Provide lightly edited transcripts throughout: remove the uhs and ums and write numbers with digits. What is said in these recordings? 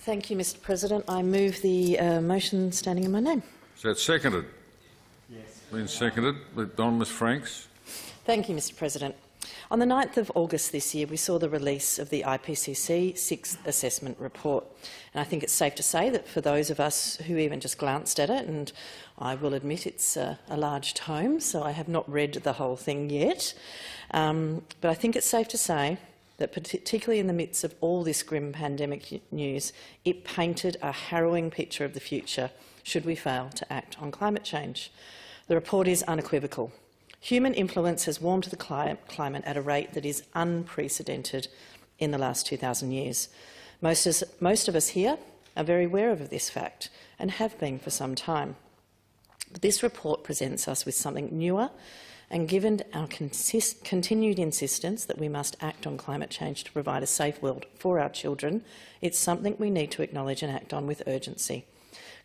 Thank you, Mr President. I move the motion standing in my name. Is that seconded? Yes. Been seconded. On, Ms Franks. Thank you, Mr President. On the 9th of August this year, we saw the release of the IPCC 6th Assessment Report. And I think it's safe to say that for those of us who even just glanced at it, and I will admit it's a large tome, so I have not read the whole thing yet, but I think it's safe to say that particularly in the midst of all this grim pandemic news, it painted a harrowing picture of the future should we fail to act on climate change. The report is unequivocal. Human influence has warmed the climate at a rate that is unprecedented in the last 2,000 years. Most of us here are very aware of this fact and have been for some time. But this report presents us with something newer, and given our continued insistence that we must act on climate change to provide a safe world for our children, it's something we need to acknowledge and act on with urgency.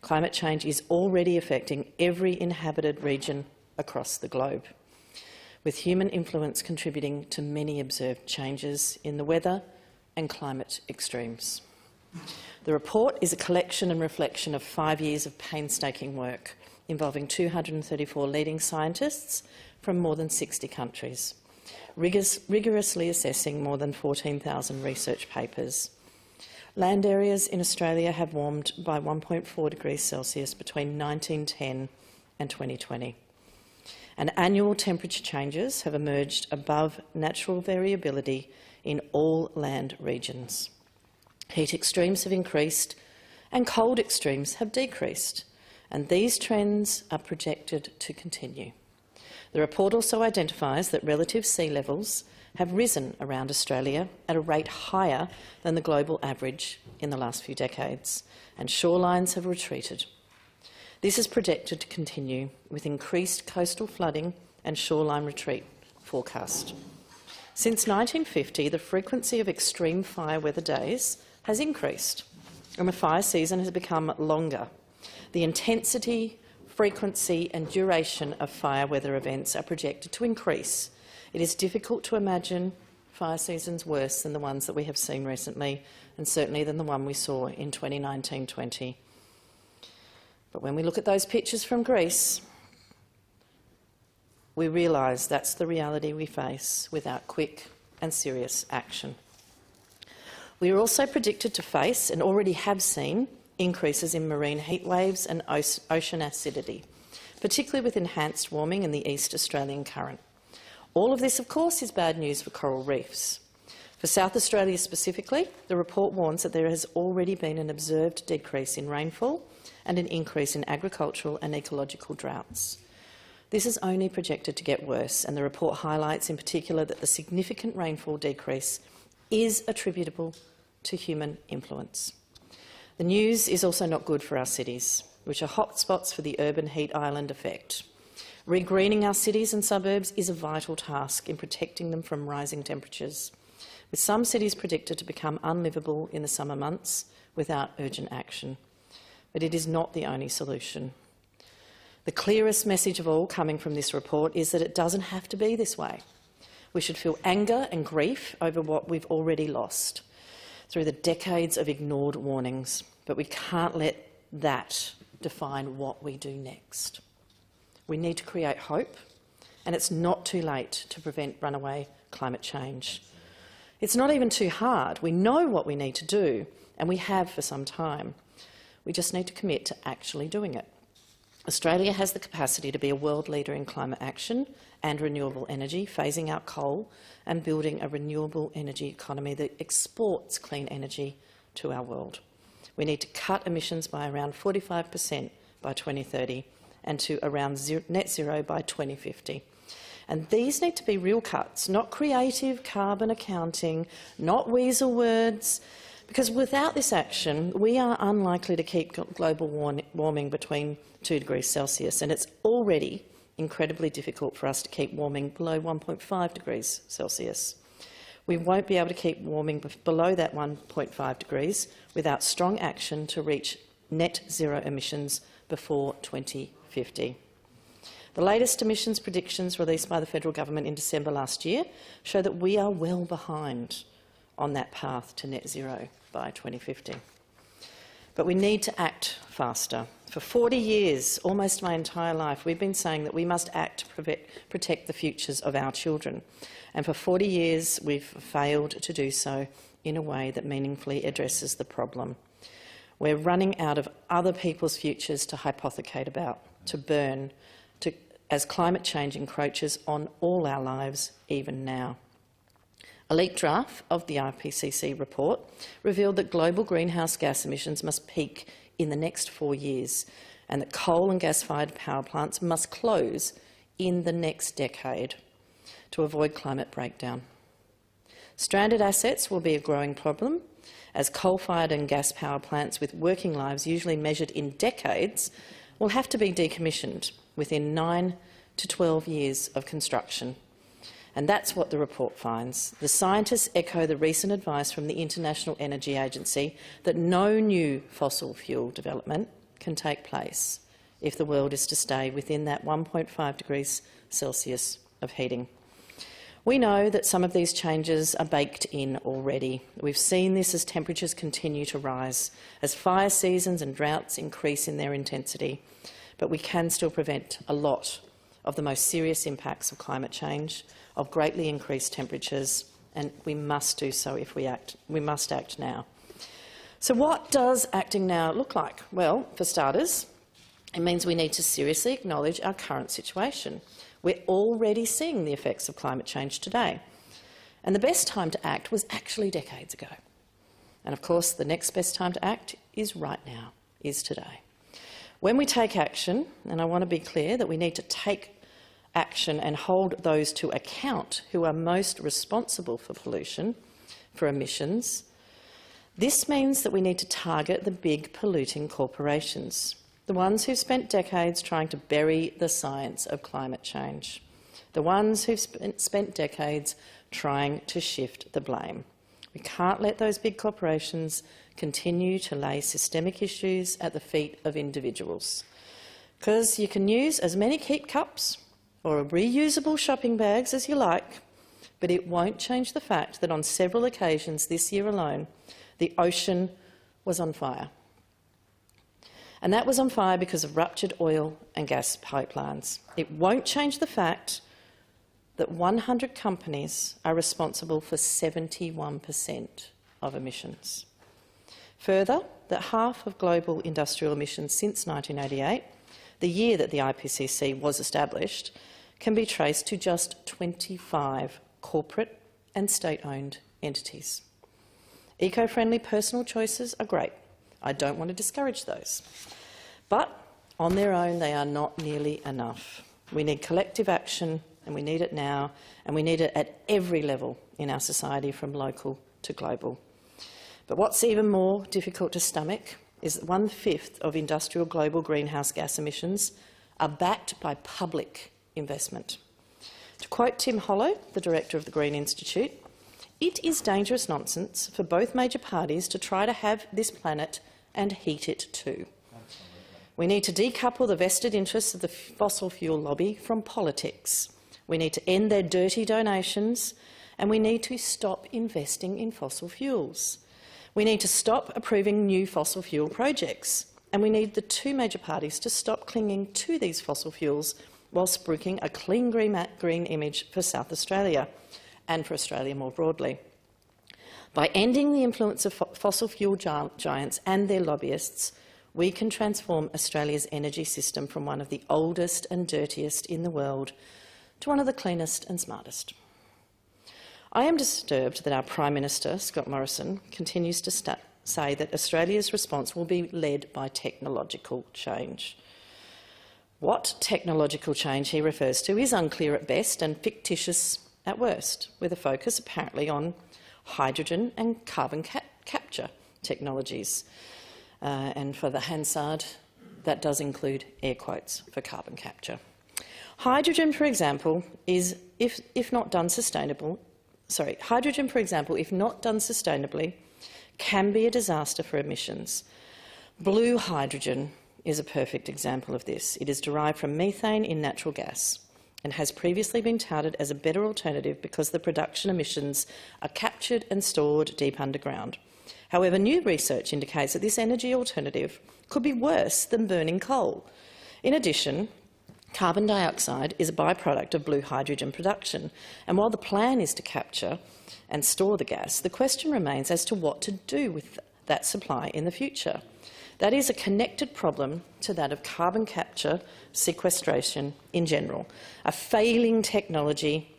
Climate change is already affecting every inhabited region across the globe, with human influence contributing to many observed changes in the weather and climate extremes. The report is a collection and reflection of 5 years of painstaking work involving 234 leading scientists from more than 60 countries, rigorously assessing more than 14,000 research papers. Land areas in Australia have warmed by 1.4 degrees Celsius between 1910 and 2020. And annual temperature changes have emerged above natural variability in all land regions. Heat extremes have increased and cold extremes have decreased, and these trends are projected to continue. The report also identifies that relative sea levels have risen around Australia at a rate higher than the global average in the last few decades, and shorelines have retreated. This is projected to continue with increased coastal flooding and shoreline retreat forecast. Since 1950, the frequency of extreme fire weather days has increased, and the fire season has become longer. The intensity, frequency and duration of fire weather events are projected to increase. It is difficult to imagine fire seasons worse than the ones that we have seen recently, and certainly than the one we saw in 2019-20. But when we look at those pictures from Greece, we realise that's the reality we face without quick and serious action. We are also predicted to face, and already have seen, increases in marine heat waves and ocean acidity, particularly with enhanced warming in the East Australian current. All of this, of course, is bad news for coral reefs. For South Australia specifically, the report warns that there has already been an observed decrease in rainfall and an increase in agricultural and ecological droughts. This is only projected to get worse, and the report highlights in particular that the significant rainfall decrease is attributable to human influence. The news is also not good for our cities, which are hotspots for the urban heat island effect. Regreening our cities and suburbs is a vital task in protecting them from rising temperatures, with some cities predicted to become unlivable in the summer months without urgent action. But it is not the only solution. The clearest message of all coming from this report is that it doesn't have to be this way. We should feel anger and grief over what we've already lost through the decades of ignored warnings, but we can't let that define what we do next. We need to create hope, and it's not too late to prevent runaway climate change. It's not even too hard. We know what we need to do, and we have for some time. We just need to commit to actually doing it. Australia has the capacity to be a world leader in climate action and renewable energy, phasing out coal and building a renewable energy economy that exports clean energy to our world. We need to cut emissions by around 45% by 2030 and to around net zero by 2050. And these need to be real cuts, not creative carbon accounting, not weasel words, because without this action, we are unlikely to keep global warming between 2 degrees Celsius, and it's already incredibly difficult for us to keep warming below 1.5 degrees Celsius. We won't be able to keep warming below that 1.5 degrees without strong action to reach net zero emissions before 2050. The latest emissions predictions released by the federal government in December last year show that we are well behind on that path to net zero by 2050. But we need to act faster. For 40 years, almost my entire life, we've been saying that we must act to protect the futures of our children. And for 40 years, we've failed to do so in a way that meaningfully addresses the problem. We're running out of other people's futures to hypothecate about, to burn, as climate change encroaches on all our lives, even now. A leaked draft of the IPCC report revealed that global greenhouse gas emissions must peak in the next 4 years and that coal and gas-fired power plants must close in the next decade to avoid climate breakdown. Stranded assets will be a growing problem, as coal-fired and gas power plants with working lives usually measured in decades will have to be decommissioned within 9 to 12 years of construction. And that's what the report finds. The scientists echo the recent advice from the International Energy Agency that no new fossil fuel development can take place if the world is to stay within that 1.5 degrees Celsius of heating. We know that some of these changes are baked in already. We've seen this as temperatures continue to rise, as fire seasons and droughts increase in their intensity. But we can still prevent a lot of the most serious impacts of climate change, of greatly increased temperatures, and we must do so if we act. We must act now. So what does acting now look like? Well, for starters, it means we need to seriously acknowledge our current situation. We're already seeing the effects of climate change today. And the best time to act was actually decades ago. And of course, the next best time to act is right now, is today. When we take action, and I want to be clear that we need to take action and hold those to account who are most responsible for pollution, for emissions, this means that we need to target the big polluting corporations, the ones who've spent decades trying to bury the science of climate change, the ones who've spent decades trying to shift the blame. We can't let those big corporations continue to lay systemic issues at the feet of individuals, because you can use as many keep cups or reusable shopping bags as you like, but it won't change the fact that on several occasions this year alone, the ocean was on fire. And that was on fire because of ruptured oil and gas pipelines. It won't change the fact that 100 companies are responsible for 71% of emissions. Further, that half of global industrial emissions since 1988, the year that the IPCC was established, can be traced to just 25 corporate and state-owned entities. Eco-friendly personal choices are great. I don't want to discourage those. But on their own, they are not nearly enough. We need collective action, and we need it now, and we need it at every level in our society, from local to global. But what's even more difficult to stomach is that 1/5 of industrial global greenhouse gas emissions are backed by public investment. To quote Tim Hollow, the director of the Green Institute, "It is dangerous nonsense for both major parties to try to have this planet and heat it too." We need to decouple the vested interests of the fossil fuel lobby from politics. We need to end their dirty donations, and we need to stop investing in fossil fuels. We need to stop approving new fossil fuel projects, and we need the two major parties to stop clinging to these fossil fuels while spruiking a clean green image for South Australia and for Australia more broadly. By ending the influence of fossil fuel giants and their lobbyists, we can transform Australia's energy system from one of the oldest and dirtiest in the world to one of the cleanest and smartest. I am disturbed that our Prime Minister, Scott Morrison, continues to say that Australia's response will be led by technological change. What technological change he refers to is unclear at best and fictitious at worst, with a focus apparently on hydrogen and carbon capture technologies. And for the Hansard, that does include air quotes for carbon capture. Hydrogen, for example, if not done sustainably, can be a disaster for emissions. Blue hydrogen is a perfect example of this. It is derived from methane in natural gas and has previously been touted as a better alternative because the production emissions are captured and stored deep underground. However, new research indicates that this energy alternative could be worse than burning coal. In addition, carbon dioxide is a byproduct of blue hydrogen production, and while the plan is to capture and store the gas, the question remains as to what to do with that supply in the future. That is a connected problem to that of carbon capture sequestration in general, a failing technology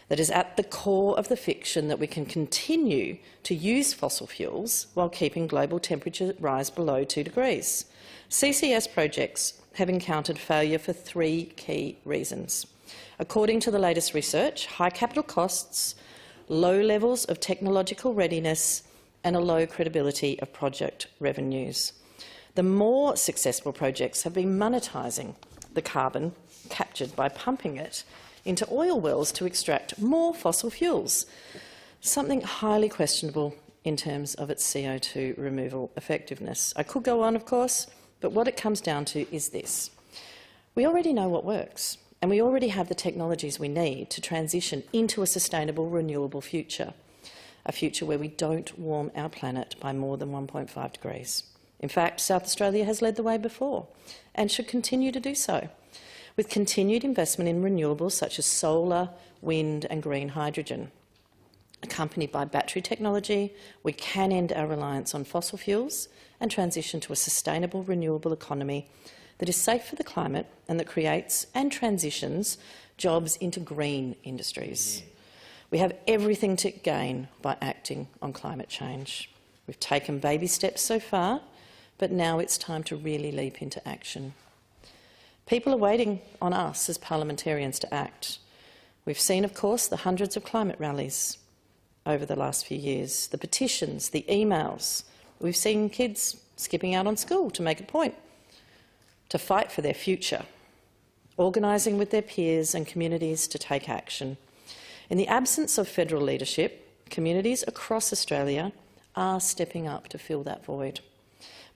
that is at the core of the fiction that we can continue to use fossil fuels while keeping global temperature rise below 2 degrees. CCS projects have encountered failure for 3 key reasons. According to the latest research, high capital costs, low levels of technological readiness and a low credibility of project revenues. The more successful projects have been monetising the carbon captured by pumping it into oil wells to extract more fossil fuels, something highly questionable in terms of its CO2 removal effectiveness. I could go on, of course, but what it comes down to is this. We already know what works, and we already have the technologies we need to transition into a sustainable, renewable future, a future where we don't warm our planet by more than 1.5 degrees. In fact, South Australia has led the way before and should continue to do so. With continued investment in renewables such as solar, wind and green hydrogen. Accompanied by battery technology, we can end our reliance on fossil fuels and transition to a sustainable, renewable economy that is safe for the climate and that creates and transitions jobs into green industries. We have everything to gain by acting on climate change. We've taken baby steps so far, but now it's time to really leap into action. People are waiting on us as parliamentarians to act. We've seen, of course, the hundreds of climate rallies over the last few years, the petitions, the emails. We've seen kids skipping out on school to make a point, to fight for their future, organising with their peers and communities to take action. In the absence of federal leadership, communities across Australia are stepping up to fill that void.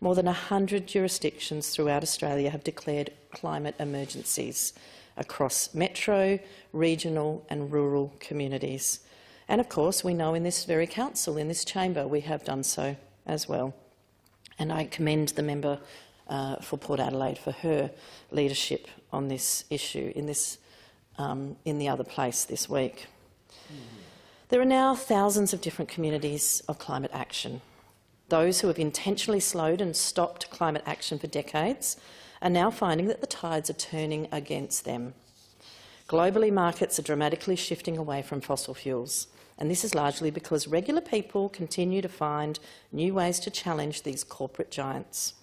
More than 100 jurisdictions throughout Australia have declared climate emergencies across metro, regional and rural communities. And of course, we know in this very council, in this chamber, we have done so as well. And I commend the member for Port Adelaide for her leadership on this issue in the other place this week. There are now thousands of different communities of climate action. Those who have intentionally slowed and stopped climate action for decades are now finding that the tides are turning against them. Globally, markets are dramatically shifting away from fossil fuels, and this is largely because regular people continue to find new ways to challenge these corporate giants,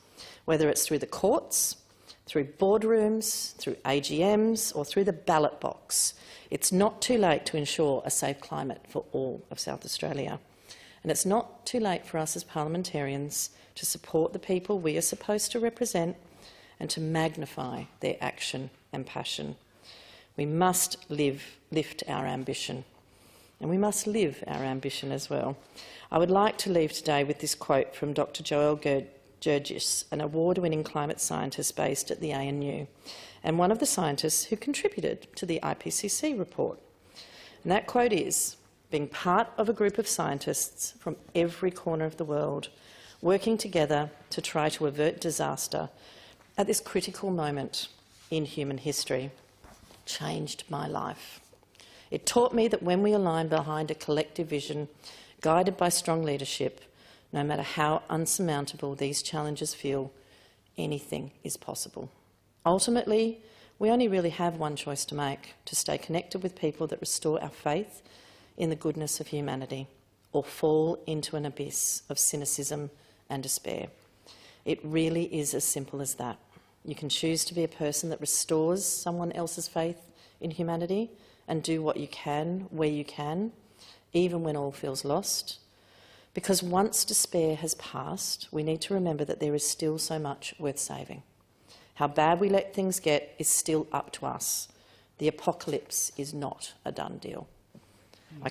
whether it's through the courts, through boardrooms, through AGMs or through the ballot box. It's not too late to ensure a safe climate for all of South Australia. And it's not too late for us as parliamentarians to support the people we are supposed to represent and to magnify their action and passion. We must lift our ambition, and we must live our ambition as well. I would like to leave today with this quote from Dr. Joel Gurgis, an award-winning climate scientist based at the ANU, and one of the scientists who contributed to the IPCC report. And that quote is, "Being part of a group of scientists from every corner of the world, working together to try to avert disaster at this critical moment in human history, changed my life. It taught me that when we align behind a collective vision, guided by strong leadership, no matter how unsurmountable these challenges feel, anything is possible. Ultimately, we only really have one choice to make: to stay connected with people that restore our faith in the goodness of humanity, or fall into an abyss of cynicism and despair. It really is as simple as that. You can choose to be a person that restores someone else's faith in humanity and do what you can, where you can, even when all feels lost. Because once despair has passed, we need to remember that there is still so much worth saving. How bad we let things get is still up to us. The apocalypse is not a done deal." I